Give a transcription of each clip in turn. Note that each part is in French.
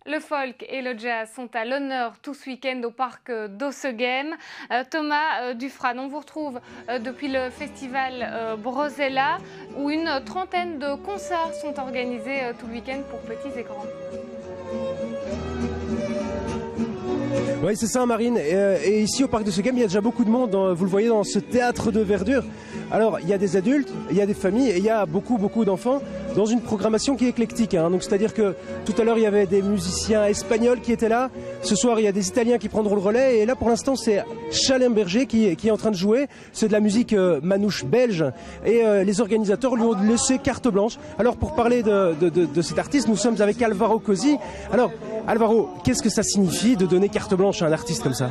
Le folk et le jazz sont à l'honneur tout ce week-end au parc d'Ossegem. Thomas Dufrane, on vous retrouve depuis le festival Brosella où une trentaine de concerts sont organisés tout le week-end pour petits et grands. Oui, c'est ça, Marine. Et ici, au parc de Ossegem, il y a déjà beaucoup de monde. Vous le voyez dans ce théâtre de verdure. Alors, il y a des adultes, il y a des familles et il y a beaucoup d'enfants dans une programmation qui est éclectique. Donc, c'est-à-dire que tout à l'heure, il y avait des musiciens espagnols qui étaient là. Ce soir, il y a des Italiens qui prendront le relais. Et là, pour l'instant, c'est Chalemberger qui est en train de jouer. C'est de la musique manouche belge. Et les organisateurs lui ont laissé carte blanche. Alors, pour parler de cet artiste, nous sommes avec Alvaro Cosi. Alors, Alvaro, qu'est-ce que ça signifie de donner carte blanche à un artiste comme ça ?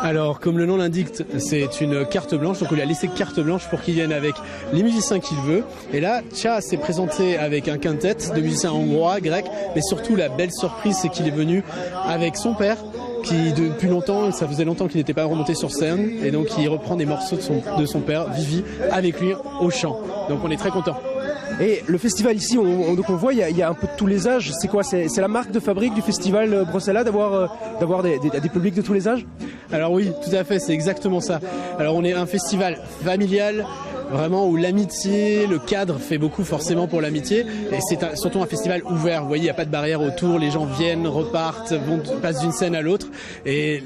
Alors, comme le nom l'indique, c'est une carte blanche, donc on lui a laissé carte blanche pour qu'il vienne avec les musiciens qu'il veut. Et là, Tcha s'est présenté avec un quintet de musiciens hongrois, grecs, mais surtout la belle surprise, c'est qu'il est venu avec son père, qui depuis longtemps, ça faisait longtemps qu'il n'était pas remonté sur scène, et donc il reprend des morceaux de son père, Vivi, avec lui au chant. Donc on est très contents. Et le festival ici, donc on voit, il y a un peu de tous les âges. C'est quoi ? C'est la marque de fabrique du festival Brosella d'avoir des publics de tous les âges ? Alors oui, tout à fait, c'est exactement ça. Alors on est un festival familial, vraiment où l'amitié, le cadre fait beaucoup forcément pour l'amitié. Et c'est surtout un festival ouvert. Vous voyez, il n'y a pas de barrière autour. Les gens viennent, repartent, passent d'une scène à l'autre. Et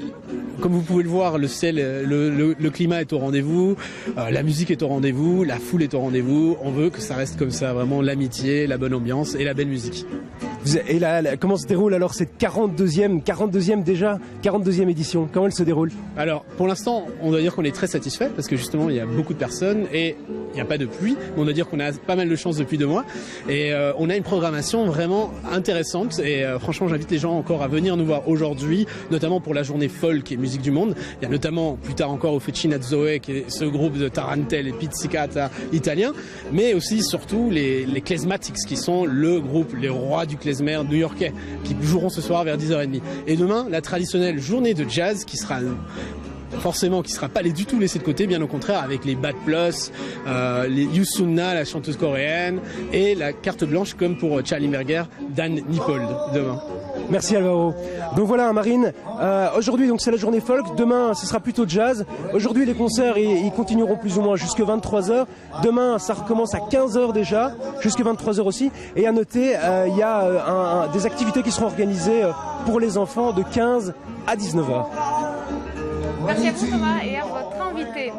comme vous pouvez le voir, le ciel, le climat est au rendez-vous, la musique est au rendez-vous, la foule est au rendez-vous. On veut que ça reste comme ça, vraiment l'amitié, la bonne ambiance et la belle musique. Et là, comment se déroule alors cette 42e édition ? Comment elle se déroule ? Alors, pour l'instant, on doit dire qu'on est très satisfait parce que justement, il y a beaucoup de personnes et il n'y a pas de pluie, mais on doit dire qu'on a pas mal de chance depuis 2 mois et on a une programmation vraiment intéressante et franchement, j'invite les gens encore à venir nous voir aujourd'hui, notamment pour la journée folk et musique du monde. Il y a notamment plus tard encore Officina Zoe, qui est ce groupe de Tarantelle et Pizzicata italien, mais aussi surtout les Klezmatics qui sont le groupe, les rois du klezmer new-yorkais qui joueront ce soir vers 10h30. Et demain, la traditionnelle journée de jazz qui sera pas du tout laissée de côté, bien au contraire, avec les Bad Plus, les Yusunna, la chanteuse coréenne, et la carte blanche comme pour Charlie Merger, Dan Nippold demain. Merci Alvaro. Donc voilà, Marine, aujourd'hui donc c'est la journée folk, demain ce sera plutôt jazz. Aujourd'hui les concerts ils continueront plus ou moins jusque 23h. Demain ça recommence à 15h déjà, jusque 23h aussi. Et à noter, il y a des activités qui seront organisées pour les enfants de 15 à 19h. Merci à vous Thomas et à votre invité.